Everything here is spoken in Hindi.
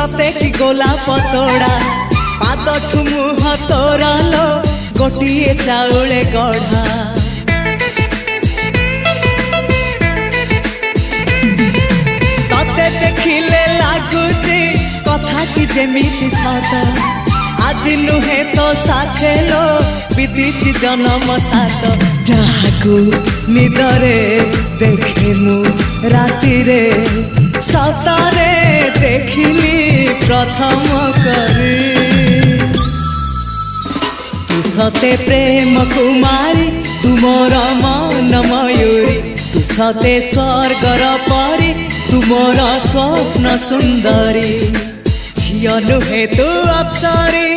सते कि गोलाप तोड़ा पादठु मुह तोरा लो गोटिए चाउले गढ़ा तते देखिले लागुची कथा कि जेमिति सत आज नुहे तो साथे लो बीतीची जन्म सात जहाकू निदरे देखे मु राति रे सतरे देखिली प्रथम करी तू सते प्रेम कुमारी तू मोर मन मयूरी तू सते स्वर्गर परी तू मोर स्वप्न सुंदरी झियो नुहे तू अप्सरी।